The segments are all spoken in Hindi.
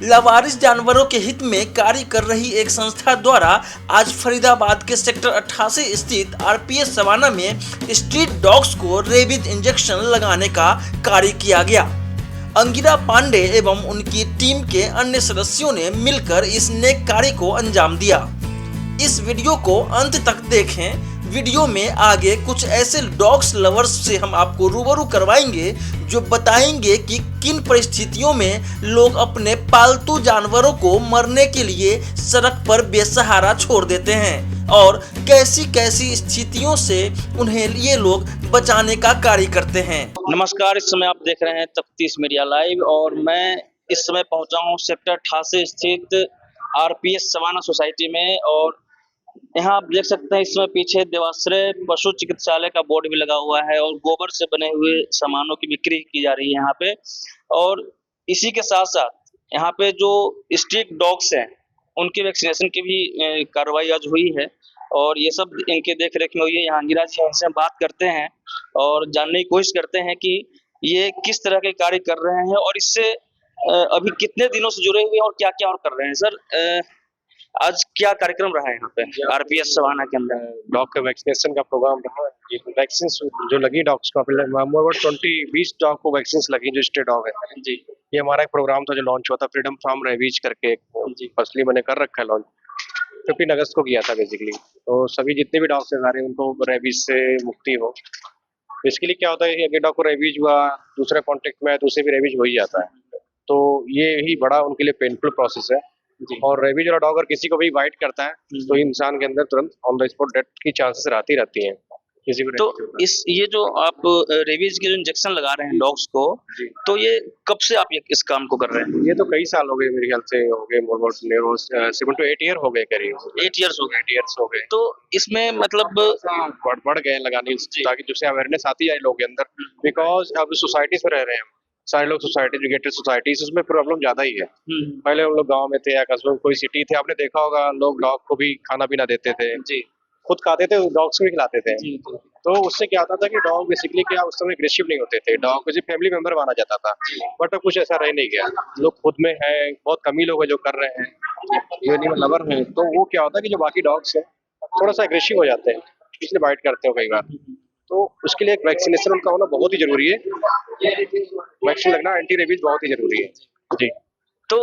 लावारिस जानवरों के हित में कार्य कर रही एक संस्था द्वारा आज फरीदाबाद के सेक्टर 88 स्थित आरपीएस सवाना में स्ट्रीट डॉग्स को रेबीज इंजेक्शन लगाने का कार्य किया गया। अंगिरा पांडे एवं उनकी टीम के अन्य सदस्यों ने मिलकर इस नेक कार्य को अंजाम दिया। इस वीडियो को अंत तक देखें। वीडियो में आगे कुछ ऐसे डॉग्स लवर्स से हम आपको रूबरू करवाएंगे जो बताएंगे कि किन परिस्थितियों में लोग अपने पालतू जानवरों को मरने के लिए सड़क पर बेसहारा छोड़ देते हैं और कैसी कैसी स्थितियों से उन्हें ये लोग बचाने का कार्य करते हैं। नमस्कार, इस समय आप देख रहे हैं तफ्तीश मीडिया लाइव और मैं इस समय पहुंचा हूं सेक्टर 88 स्थित आरपीएस सवाना सोसाइटी में। और यहाँ आप देख सकते हैं इस समय पीछे देवाश्रय पशु चिकित्सालय का बोर्ड भी लगा हुआ है और गोबर से बने हुए सामानों की बिक्री की जा रही है यहाँ पे। और इसी के साथ साथ यहाँ पे जो स्ट्रीट डॉग्स हैं उनकी वैक्सीनेशन की भी कार्रवाई आज हुई है और ये सब इनके देख रेख में हुई है। यहाँ अंगिरा जी हमसे हम बात करते हैं और जानने की कोशिश करते हैं कि ये किस तरह के कार्य कर रहे हैं और इससे अभी कितने दिनों से जुड़े हुए हैं और क्या क्या और कर रहे हैं। सर, आज क्या कार्यक्रम रहा है यहाँ पे आरपीएस सवाना के अंदर? डॉग का वैक्सीनेशन का प्रोग्राम रहा। ये वैक्सीन जो लगी डॉग्स को, मोर 20 डॉग को वैक्सीन लगी जो स्टे डॉग है जी। ये हमारा एक प्रोग्राम था जो लॉन्च हुआ था, फ्रीडम फार्म रेबीज करके फसली मैंने कर रखा है लॉन्च 15 अगस्त को किया था बेसिकली। तो सभी जितने भी डॉग्स आ रहे हैं उनको रेबीज से मुक्ति हो। इसके लिए क्या होता है कि अगर डॉग को रेबीज हुआ, दूसरे कॉन्टेक्ट में तो उसे भी रेबीज हो ही जाता है। तो ये ही बड़ा उनके लिए पेनफुल प्रोसेस है। और रेबीज वाला डॉग अगर किसी को भी बाइट करता है तो इंसान के अंदर तुरंत ऑन द स्पॉट डेथ की चांसेस रहती हैं किसी को। तो ये जो आप रेबीज के जो इंजेक्शन लगा रहे हैं डॉग्स को, तो ये कब से आप इस काम को कर रहे हैं? ये तो कई साल हो गए, मेरे ख्याल से हो गए 7 to 8 ईयर हो गए करीब। 8 इयर्स हो गए। 8 ईयर्स हो गए। तो इसमें मतलब बढ़ गए लगाने, ताकि जिससे अवेयरनेस आती है लोगों के अंदर। बिकॉज अब सोसाइटीज में रह रहे हैं सारे लोग, सोसाइटी एजुकेटेड सोसाइटीज, उसमें प्रॉब्लम ज्यादा ही है। पहले हम लोग गांव में थे या कस्बे में, कोई सिटी थे, आपने देखा होगा लोग डॉग को भी खाना पीना देते थे जी, खुद खाते थे, डॉग्स को भी खिलाते थे जी। तो उससे क्या होता था कि डॉग बेसिकली क्या उस समय एग्रेसिव नहीं होते थे, डॉग को फैमिली मेंबर माना जाता था। बट अब कुछ ऐसा रह नहीं गया। लोग खुद में है, बहुत कम ही लोग है जो कर रहे हैं, ये एनिमल लवर है। तो वो क्या होता है कि जो बाकी डॉग्स है थोड़ा सा एग्रेसिव हो जाते हैं, इसलिए बाइट करते हो कई बार। तो उसके लिए एक वैक्सीनेशन उनका होना बहुत ही जरूरी है। वैक्सीन लगना, एंटी रेबीज बहुत ही जरूरी है जी। तो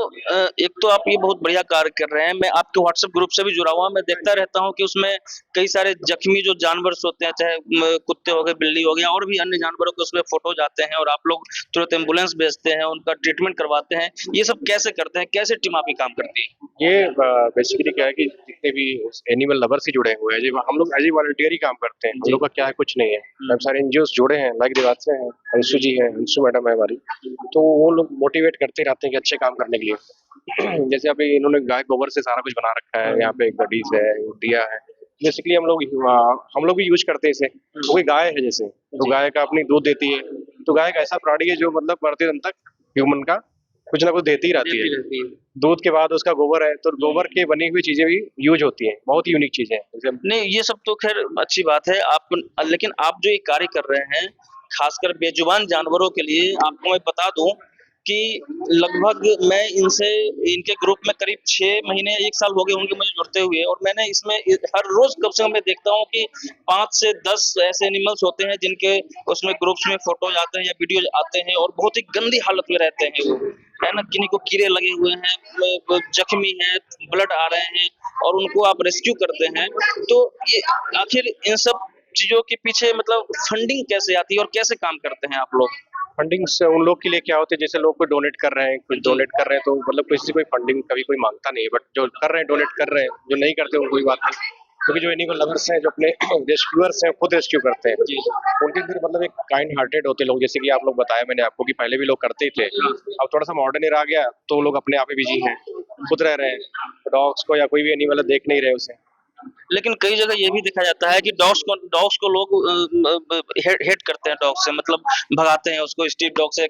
एक तो आप ये बहुत बढ़िया कार्य कर रहे हैं। मैं आपके व्हाट्सएप ग्रुप से भी जुड़ा हुआ, मैं देखता रहता हूँ कि उसमें कई सारे जख्मी जो जानवर होते हैं, चाहे कुत्ते हो गए, बिल्ली हो गया और भी अन्य जानवरों के उसमें फोटो जाते हैं और आप लोग तुरंत एम्बुलेंस भेजते हैं, उनका ट्रीटमेंट करवाते हैं। ये सब कैसे करते हैं, कैसे टीम आपकी काम करती है? ये बेसिकली क्या है कि जितने भी एनिमल लवर से जुड़े हुए हैं, हम लोग एज ए वॉलंटियर ही काम करते हैं। हम लोग का क्या है, कुछ नहीं है। बहुत सारे एनजीओ जुड़े हैं, लाइक देवाश्रय है, अंशु जी है, अंशु मैडम है हमारी। तो वो लोग मोटिवेट करते रहते हैं कि अच्छे काम करने के लिए। जैसे अभी इन्होंने गाय गोबर से सारा कुछ बना रखा है, यहाँ पे गडीज है, दिया है। बेसिकली हम लोग भी यूज करते हैं इसे। कोई गाय है जैसे, तो गाय का अपनी दूध देती है। तो गाय का ऐसा प्राणी है जो मतलब मरते दम तक ह्यूमन का कुछ ना कुछ देती ही रहती है। दूध के बाद उसका गोबर है, तो गोबर के बनी हुई चीजें भी यूज होती हैं, बहुत ही यूनिक चीजें हैं। नहीं, ये सब तो खैर अच्छी बात है आप, लेकिन आप जो ये कार्य कर रहे हैं खासकर बेजुबान जानवरों के लिए, आपको मैं बता दूं कि लगभग मैं इनके ग्रुप में करीब 6 महीने 1 साल हो गए होंगे मुझे जुड़ते हुए। और मैंने इसमें हर रोज कम से कम मैं देखता हूँ कि 5 से 10 ऐसे एनिमल्स होते हैं जिनके उसमें ग्रुप्स में फोटो आते हैं या वीडियो आते हैं और बहुत ही गंदी हालत में रहते हैं वो, है ना। किन्हीं को कीड़े लगे हुए हैं, जख्मी है, ब्लड आ रहे हैं और उनको आप रेस्क्यू करते हैं। तो ये आखिर इन सब चीजों के पीछे मतलब फंडिंग कैसे आती है और कैसे काम करते हैं आप लोग? फंडिंग उन लोग के लिए क्या होती है, जैसे लोग को डोनेट कर रहे हैं, कुछ डोनेट कर रहे हैं, तो मतलब किसी से कोई फंडिंग कभी कोई मांगता नहीं है। बट जो कर रहे हैं, डोनेट कर रहे हैं, जो नहीं करते वो कोई बात नहीं। क्योंकि जो एनिमल लवर्स हैं, जो अपने रेस्क्यूअर्स हैं, खुद रेस्क्यू करते हैं जी। उनके अंदर मतलब एक काइंड हार्टेड होते लोग, जैसे कि आप लोग बताया मैंने आपको कि पहले भी लोग करते ही थे। अब थोड़ा सा मॉडर्न एरा आ गया तो लोग अपने आप ही बिजी हैं, खुद रह रहे हैं। डॉग्स को या कोई भी एनिमल देख नहीं रहे उसे। लेकिन कई जगह ये भी देखा जाता है कि डॉग्स को लोग हेट करते हैं, डॉग से मतलब भगाते हैं उसको। स्ट्रीट डॉग से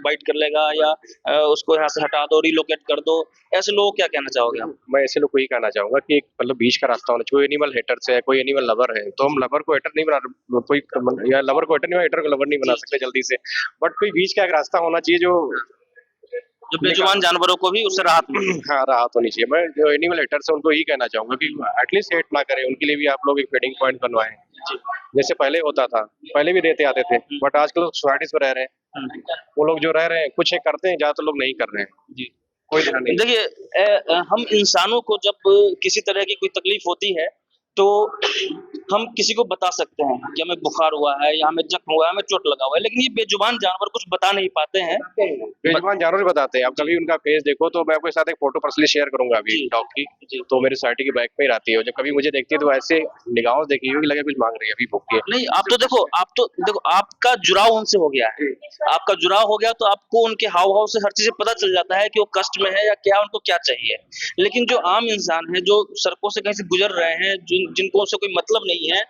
बाइट कर लेगा या उसको यहाँ से हटा दो, रिलोकेट कर दो। ऐसे लोगों को क्या कहना चाहोगे आप? मैं ऐसे लोग को ही कहना चाहूंगा कि एक मतलब बीच का रास्ता होना चाहिए। कोई एनिमल हेटर्स है, कोई एनिमल लवर है, तो हम लवर को हेटर नहीं बना, कोई या लवर को हेटर नहीं, हेटर को लवर नहीं बना सकते जल्दी से। बट कोई बीच का एक रास्ता होना चाहिए जो जो बेजुबान जानवरों को भी उससे राहत मिले। हाँ, राहत होनी चाहिए। मैं जो एनिमल हेटर्स है उनको यही कहना चाहूंगा कि एटलीस्ट हेट ना करें, उनके लिए भी आप लोग एक फीडिंग पॉइंट बनवाएं। जैसे पहले होता था, पहले भी देते आते थे, बट आजकल लोग सोसाइटीज में रह रहे हैं, वो लोग जो रह रहे हैं कुछ एक करते हैं, ज्यादातर लोग नहीं कर रहे हैं जी, कोई ध्यान नहीं। देखिए हम इंसानों को जब किसी तरह की कोई तकलीफ होती है तो हम किसी को बता सकते हैं कि हमें बुखार हुआ है या हमें जख्म हुआ है, हमें चोट लगा हुआ है, लेकिन ये बेजुबान जानवर कुछ बता नहीं पाते हैं। बेजुबान जानवर भी बताते हैं। आप कभी उनका फेस देखो तो मैं आपके साथ एक फोटो पर्सनली शेयर करूंगा अभी डॉग की, तो मेरी सोसाइटी की बैक पे ही रहती है। जब कभी मुझे देखती है तो ऐसे निगाहों से देखी हुई लगे कुछ मांग रही है, अभी भूख के। नहीं, आप तो देखो आपका जुड़ाव उनसे हो गया है, आपका जुड़ाव हो गया तो आपको उनके हाव भाव से हर चीज पता चल जाता है कि वो कष्ट में है या क्या, उनको क्या चाहिए। लेकिन जो आम इंसान है, जो सड़कों से कहीं से गुजर रहे हैं, जिनको उससे कोई मतलब नहीं है,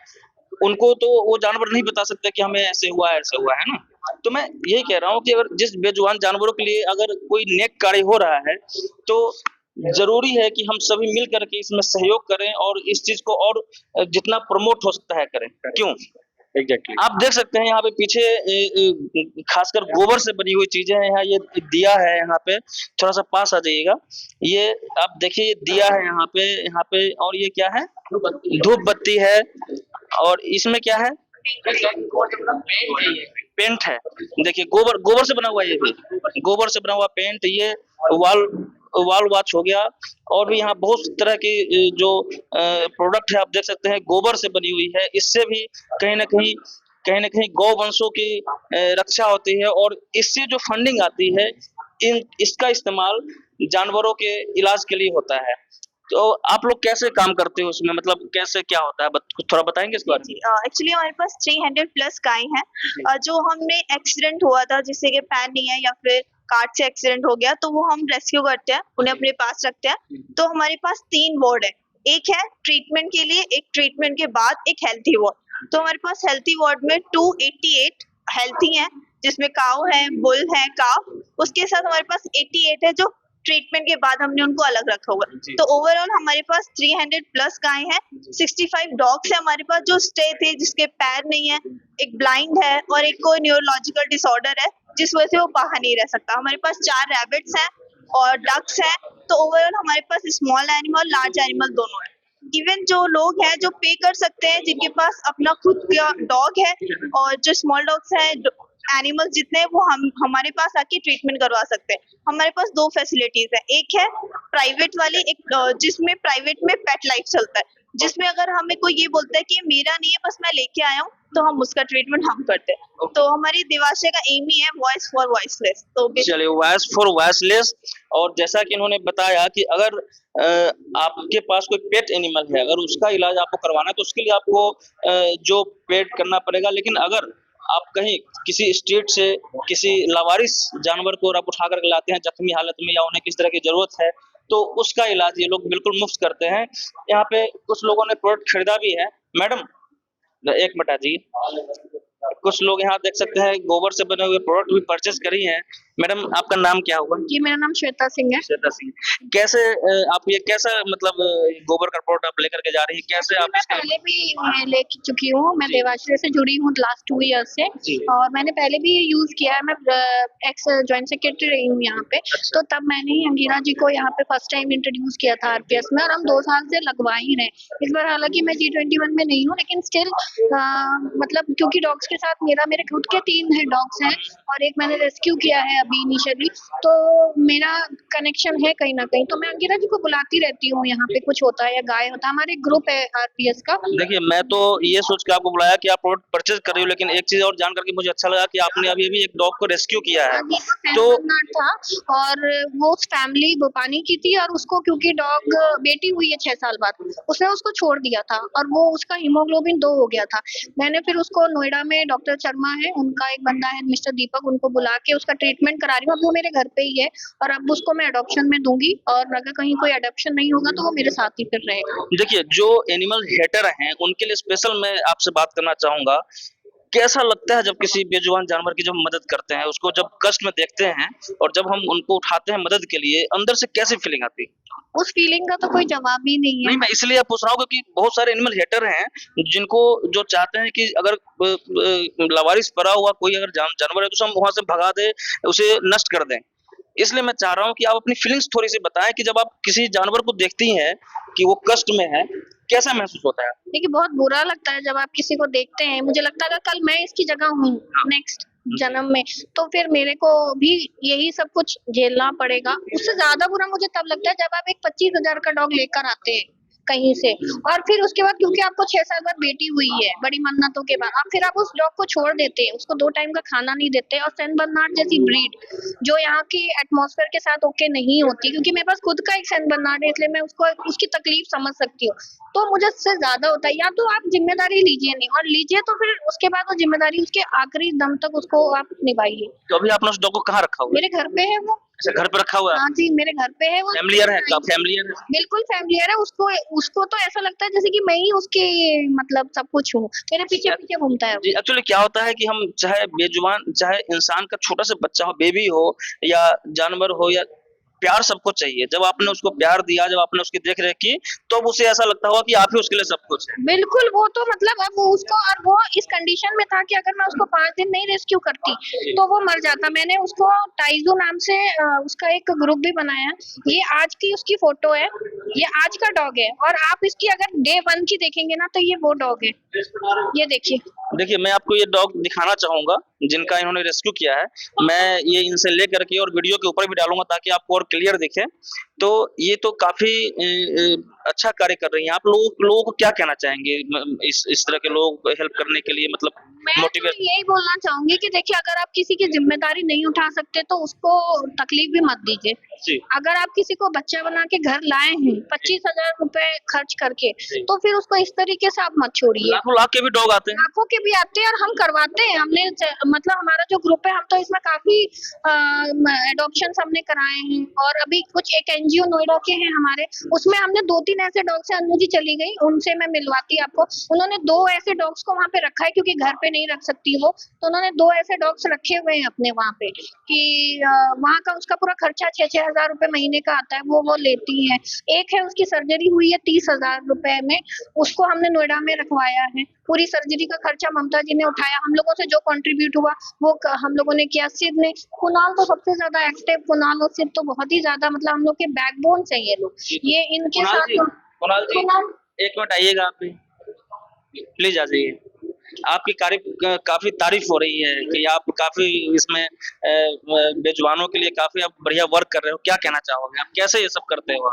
उनको तो वो जानवर नहीं बता सकते कि हमें ऐसे हुआ है ना। तो मैं यही कह रहा हूँ कि अगर जिस बेजुबान जानवरों के लिए अगर कोई नेक कार्य हो रहा है तो जरूरी है कि हम सभी मिल करके इसमें सहयोग करें और इस चीज को और जितना प्रमोट हो सकता है करें। क्यों? एग्जैक्टली। आप देख सकते हैं यहाँ पे पीछे खासकर गोबर से बनी हुई चीजें हैं। यहाँ ये दिया है, यहाँ पे थोड़ा सा पास आ जाइएगा। ये आप देखिए, ये दिया है यहाँ पे और ये क्या है? धूप बत्ती है। और इसमें क्या है? पेंट है। देखिए गोबर से बना हुआ है, ये भी गोबर से बना हुआ पेंट। ये वाल वॉच हो गया और भी यहाँ बहुत तरह की जो प्रोडक्ट है आप देख सकते हैं, गोबर से बनी हुई है। इससे भी कहीं ना कहीं गौ वंशों की रक्षा होती है और इससे जो फंडिंग आती है इसका इस्तेमाल जानवरों के इलाज के लिए होता है। तो आप लोग कैसे काम करते हो उसमें, मतलब कैसे क्या होता है, कुछ थोड़ा बताएंगे इसके बारे में? एक्चुअली हमारे पास 300 प्लस गाय हैं। जो हमने एक्सीडेंट हुआ था, जिससे कि पैर नहीं है या फिर कार से एक्सीडेंट हो गया, तो वो हम रेस्क्यू करते हैं, उन्हें अपने पास रखते हैं। तो हमारे पास 3 वार्ड है, एक है ट्रीटमेंट के लिए, एक ट्रीटमेंट के बाद, एक हेल्थी वार्ड। तो हमारे पास हेल्थी वार्ड में 288 हेल्थी हैं, जिसमें काऊ है, बुल है, काफ। उसके साथ हमारे पास 88 है जो ट्रीटमेंट के बाद हमने उनको अलग रखा हुआ है। तो ओवरऑल हमारे पास 300 प्लस गाय हैं। 65 डॉग्स है हमारे पास जो स्टे थे, जिसके पैर नहीं है, एक ब्लाइंड है और एक कोई न्यूरोलॉजिकल डिसऑर्डर है जिस वजह से वो बाहर नहीं रह सकता। हमारे पास 4 रैबिट्स हैं और डक्स हैं। तो ओवरऑल हमारे पास स्मॉल एनिमल, लार्ज एनिमल दोनों है। इवन जो लोग हैं जो पे कर सकते हैं, जिनके पास अपना खुद का डॉग है और जो स्मॉल डॉग्स हैं, एनिमल्स जितने हैं, वो हमारे पास आके ट्रीटमेंट करवा सकते हैं। हमारे पास 2 फैसिलिटीज है, एक है प्राइवेट वाली, एक जिसमें प्राइवेट में पेट लाइफ चलता है, जिसमें अगर हमें कोई ये बोलता है कि मेरा नहीं है, बस मैं लेके आया हूँ, तो हम उसका ट्रीटमेंट हम करते हैं। तो हमारी दिवाशय का एम ही है वॉइस फॉर वॉइसलेस। तो चलिए, वॉइस फॉर वॉइसलेस। और जैसा कि इन्होंने बताया कि अगर आपके पास कोई पेट एनिमल है, अगर उसका इलाज आपको करवाना है तो उसके लिए आपको जो पेड करना पड़ेगा। लेकिन अगर आप कहीं किसी स्ट्रीट से किसी लावारिस जानवर को आप उठा कर लाते हैं जख्मी हालत में, या उन्हें किस तरह की जरूरत है, तो उसका इलाज ये लोग बिल्कुल मुफ्त करते हैं। यहाँ पे कुछ लोगों ने प्रोडक्ट खरीदा भी है। मैडम एक मिनट आ जाइए। कुछ लोग यहाँ देख सकते हैं गोबर से बने हुए प्रोडक्ट भी परचेज करी हैं। मैडम आपका नाम क्या होगा? जी, मेरा नाम श्वेता सिंह है। श्वेता सिंह, कैसे आप ये कैसा मतलब गोबर का प्रोडक्ट आप लेकर के जा रही है, कैसे आप? मैं पहले भी ले चुकी हूँ, मैं देवाश्रय से जुड़ी हूँ लास्ट 2 ईयर से, और मैंने पहले भी यूज किया है। मैं एक्स जॉइंट सेक्रेटरी रही हूँ यहाँ पे। तो तब मैंने ही अंगीरा जी को यहाँ पे फर्स्ट टाइम इंट्रोड्यूस किया था आरपीएस में, और हम 2 साल से लगवा ही रहे। इस बार हालांकि मैं G21 में नहीं हूँ, लेकिन स्टिल मतलब क्योंकि डॉग्स के साथ मेरे खुद के 3 है डॉग्स हैं और एक मैंने रेस्क्यू किया है अभी इनिशियली, तो मेरा कनेक्शन है कहीं ना कहीं। तो मैं अंकिता जी को बुलाती रहती हूँ यहाँ पे, कुछ होता है या गाय होता है। हमारे ग्रुप है आरपीएस का। देखिए, मैं तो ये सोच के आपको बुलाया कि आप प्रोडक्ट परचेज कर रही हो, लेकिन एक चीज और जान करके मुझे अच्छा लगा कि आपने अभी एक डॉग को रेस्क्यू किया है। तो था, और वो फैमिली भोपानी की थी, और उसको क्योंकि डॉग बेटी हुई है 6 साल बाद, उसने उसको छोड़ दिया था और वो उसका हीमोग्लोबिन 2 हो गया था। मैंने फिर उसको नोएडा में डॉक्टर शर्मा है, उनका एक बंदा है मिस्टर दीपक, उनको बुला के उसका ट्रीटमेंट करा रही हूँ। अब वो मेरे घर पे ही है और अब उसको मैं अडॉप्शन में दूंगी, और अगर कहीं कोई अडॉप्शन नहीं होगा तो वो मेरे साथ ही फिर रहेगा। देखिए, जो एनिमल हेटर हैं उनके लिए स्पेशल मैं आपसे बात करना चाहूंगा। कैसा लगता है जब किसी बेजुबान जानवर की जब मदद करते हैं, उसको जब कष्ट में देखते हैं और जब हम उनको उठाते हैं मदद के लिए, अंदर से कैसी फीलिंग आती है? उस फीलिंग का तो कोई जवाब ही नहीं है। नहीं, मैं इसलिए पूछ रहा हूँ क्योंकि बहुत सारे एनिमल हेटर हैं जिनको जो चाहते हैं कि अगर लावारिस पड़ा हुआ कोई अगर जानवर है तो हम वहां से भगा दे, उसे नष्ट कर दें। इसलिए मैं चाह रहा हूँ कि आप अपनी फीलिंग्स थोड़ी सी बताएं कि जब आप किसी जानवर को देखती हैं कि वो कष्ट में है, कैसा महसूस होता है? देखिए बहुत बुरा लगता है जब आप किसी को देखते हैं। मुझे लगता है अगर कल मैं इसकी जगह हूँ नेक्स्ट जन्म में, तो फिर मेरे को भी यही सब कुछ झेलना पड़ेगा। उससे ज्यादा बुरा मुझे तब लगता है जब आप एक 25,000 का डॉग लेकर आते हैं कहीं से, और फिर उसके बाद क्योंकि आपको 6 साल बाद बेटी हुई है बड़ी मन्नतों के बाद, अब फिर आप उस डॉग को छोड़ देते हैं, उसको 2 टाइम का खाना नहीं देते। और सेंट बर्नार्ड जैसी ब्रीड जो यहाँ की एटमॉस्फेयर के साथ ओके नहीं होती, क्योंकि मेरे पास खुद का एक सेंट बर्नार्ड है, इसलिए मैं उसको उसकी तकलीफ समझ सकती हूँ। तो मुझे इससे ज्यादा होता है, या तो आप जिम्मेदारी लीजिए नहीं, और लीजिए तो फिर उसके बाद वो जिम्मेदारी उसके आखिरी दम तक उसको आप निभाइए। तो अभी आपने उस डॉग को कहाँ रखा हुआ है? मेरे घर पे है वो। अच्छा, घर पे रखा हुआ है? हाँ जी, मेरे घर पे है वो। फैमिलियर है? क्या फैमिलियर है? बिल्कुल फैमिलियर है। उसको उसको तो ऐसा लगता है जैसे कि मैं ही उसके मतलब सब कुछ हूँ, मेरे पीछे पीछे घूमता है वो। जी, एक्चुअली क्या होता है कि हम चाहे बेजुबान, चाहे इंसान का छोटा सा बच्चा हो, बेबी हो या जानवर हो, या प्यार सबको चाहिए। जब आपने उसको प्यार दिया, जब आपने उसकी देख रेख की, तो अब उसे ऐसा लगता होगा कि आप ही उसके लिए सब कुछ है। बिल्कुल, वो तो मतलब अब वो उसको, और वो इस कंडीशन में था कि अगर मैं उसको 5 दिन नहीं रेस्क्यू करती तो वो मर जाता। मैंने उसको टाइजू नाम से उसका एक ग्रुप भी बनाया। ये आज की उसकी फोटो है, ये आज का डॉग है, और आप इसकी अगर डे 1 की देखेंगे ना तो ये वो डॉग है। ये देखिए। देखिए, मैं आपको ये डॉग दिखाना चाहूंगा जिनका इन्होंने रेस्क्यू किया है। मैं ये इनसे लेकर के और वीडियो के ऊपर भी डालूंगा ताकि आपको और क्लियर दिखे। तो ये तो काफी अच्छा कार्य कर रही हैं आप। लोगों को क्या कहना चाहेंगे इस तरह के लोगों को हेल्प करने के लिए, मतलब मैं तो मोटिवेट? यही बोलना चाहूंगी कि देखिए, अगर आप किसी की जिम्मेदारी नहीं उठा सकते तो उसको तकलीफ भी मत दीजिए। जी, अगर आप किसी को बच्चा बना के घर लाए हैं 25,000 रुपए खर्च करके, तो फिर उसको इस तरीके से आप मत छोड़िए। लाखों लाख के भी डॉग आते हैं। लाखों के भी आते हैं और हम करवाते हैं। हमने मतलब हमारा जो ग्रुप है, हम तो इसमें काफी एडॉप्शन हमने कराए हैं, और अभी कुछ एक एनजीओ नोएडा के हैं हमारे, उसमें हमने 2-3 ऐसे डॉग से, अन्नू जी चली गई, उनसे मैं मिलवाती आपको। उन्होंने 2 ऐसे डॉग्स को वहाँ पे रखा है क्योंकि घर पे नहीं रख सकती वो, तो उन्होंने 2 ऐसे डॉग्स रखे हुए हैं अपने वहाँ पे कि वहाँ का उसका पूरा खर्चा 6-6 हजार रुपए महीने का आता है, वो लेती है। एक है उसकी सर्जरी हुई है 30,000 रुपए में, उसको हमने नोएडा में रखवाया है। पूरी सर्जरी का खर्चा ममता जी ने उठाया। हम लोगों से जो कंट्रीब्यूट हुआ वो हम लोगों ने किया। सिद्ध ने, कुणाल तो सबसे ज्यादा एक्टिव, कुणाल और सिद्ध तो बहुत ही ज्यादा, मतलब हम लोग के बैकबोन है ये लोग। ये इनके साथ कुणाल जी, एक मिनट आइएगा आप भी, प्लीज आ जाइए। आपकी काफी तारीफ हो रही है कि आप काफी इसमें बेजुबानों के लिए काफी आप बढ़िया वर्क कर रहे हो। क्या कहना चाहोगे आप? कैसे ये सब करते हो?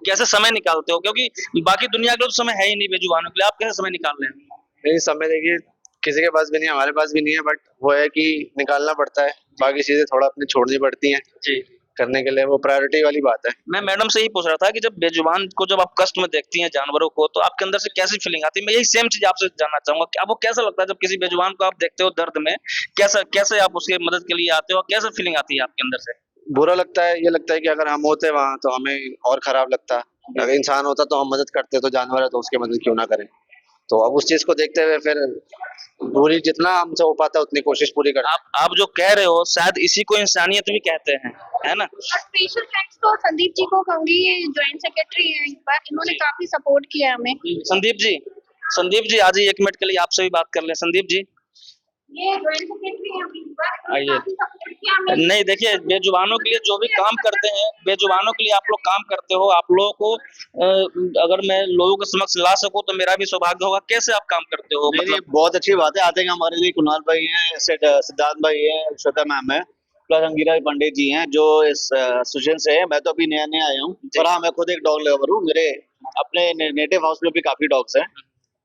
कैसे समय निकालते हो? क्योंकि बाकी दुनिया के तो समय है ही नहीं बेजुबानों के लिए, आप कैसे समय निकाल रहे हैं? नहीं, समय देखिए किसी के पास भी नहीं है, हमारे पास भी नहीं है, बट वो है कि निकालना पड़ता है। बाकी चीजें थोड़ा अपनी छोड़नी पड़ती हैं जी, करने के लिए, वो प्रायोरिटी वाली बात है। मैं मैडम से ही पूछ रहा था कि जब बेजुबान को जब आप कष्ट में देखती हैं जानवरों को, तो आपके अंदर से कैसी फीलिंग आती है? मैं यही सेम चीज आपसे जानना चाहूंगा कि आपको कैसा लगता है जब किसी बेजुबान को आप देखते हो दर्द में, कैसे आप उसकी मदद के लिए आते हो, कैसा फीलिंग आती है आपके अंदर से? बुरा लगता है, ये लगता है कि अगर हम होते वहां तो हमें और खराब लगता। अगर इंसान होता तो हम मदद करते, तो जानवर है तो उसकी मदद क्यों ना करें। तो अब उस चीज को देखते हुए फिर पूरी जितना हमसे हो पाता है उतनी कोशिश पूरी करते हैं। आप जो कह रहे हो शायद इसी को इंसानियत भी कहते हैं, है ना? स्पेशल थैंक्स तो संदीप जी को कहूंगी, ये ज्वाइंट सेक्रेटरी हैं, इन्होंने काफी सपोर्ट किया हमें। संदीप जी आ जाइए, 1 मिनट के लिए आपसे भी बात कर लें। संदीप जी, ये ज्वाइंट सेक्रेटरी हैं, आइए। काफी सपोर्ट किया हमें। नहीं, देखिए, बेजुबानों के लिए जो भी काम करते हैं, बेजुबानों के लिए आप लोग काम करते हो, आप लोगों को अगर मैं लोगों के समक्ष ला सकूं तो मेरा भी सौभाग्य होगा। कैसे आप काम करते हो? नहीं, मतलब बहुत अच्छी बात है। आते हैं हमारे लिए कुणाल भाई हैं, सिद्धार्थ भाई हैं, श्वेता मैम है, प्लस अंगिरा पंडित जी हैं जो इस एसोसिएशन से है। मैं तो अभी नया नया आया हूँ, पर हाँ, मैं खुद एक डॉग लवर हूँ। मेरे अपने नेटिव हाउस में भी काफी डॉग्स हैं।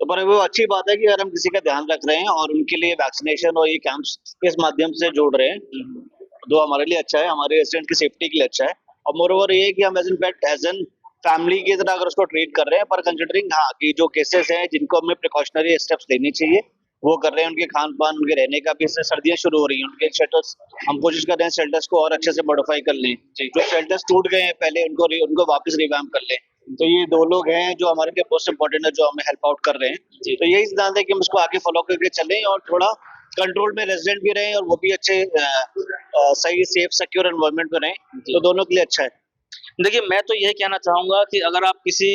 तो पर वो अच्छी बात है कि अगर हम किसी का ध्यान रख रहे हैं और उनके लिए वैक्सीनेशन और ये कैंप्स इस माध्यम से जोड़ रहे हैं, तो हमारे लिए अच्छा है, हमारे रेसिडेंट की सेफ्टी के लिए अच्छा है। और मोरओवर ये है कि हम as an pet, as an family की तरह अगर उसको ट्रीट कर रहे हैं, पर कंसिडरिंग हाँ कि जो केसेस हैं जिनको हमें प्रिकॉशनरी स्टेप्स लेने चाहिए वो कर रहे हैं। उनके खान पान, उनके रहने का भी, इससे सर्दियां शुरू हो रही हैं, उनके शेल्टर्स हम कोशिश कर रहे हैं शेल्टर्स को और अच्छे से मॉडिफाई कर लें। जो शेल्टर्स टूट गए हैं पहले उनको वापस रिवैम्प कर लें। तो ये 2 लोग हैं जो हमारे लिए मोस्ट इम्पोर्टेंट है, जो हमें हेल्प आउट कर रहे हैं। तो यही सिद्धांत है कि हम इसको आगे फॉलो करके चलें और थोड़ा कंट्रोल में रेजिडेंट भी रहें और वो भी अच्छे सही, सेफ, सिक्योर एनवायरनमेंट में रहें। तो दोनों के लिए अच्छा है। देखिए, मैं तो यही कहना चाहूंगा कि अगर आप किसी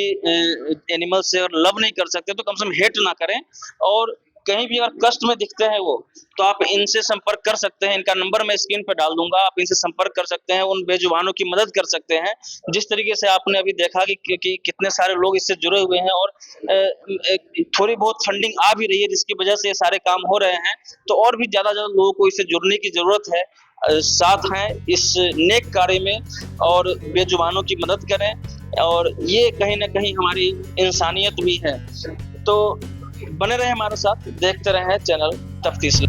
एनिमल से और लव नहीं कर सकते तो कम से कम हेट ना करें। और कहीं भी अगर कष्ट में दिखते हैं वो, तो आप इनसे संपर्क कर सकते हैं। इनका नंबर मैं स्क्रीन पर डाल दूंगा, आप इनसे संपर्क कर सकते हैं, उन बेजुबानों की मदद कर सकते हैं। जिस तरीके से आपने अभी देखा कि कितने सारे लोग इससे जुड़े हुए हैं और थोड़ी बहुत फंडिंग आ भी रही है, जिसकी वजह से ये सारे काम हो रहे हैं। तो और भी ज्यादा लोगों को इससे जुड़ने की जरूरत है, साथ हैं इस नेक कार्य में और बेजुबानों की मदद करें, और ये कहीं ना कहीं हमारी इंसानियत भी है। तो बने रहे हमारे साथ, देखते रहे चैनल तफ्तीश।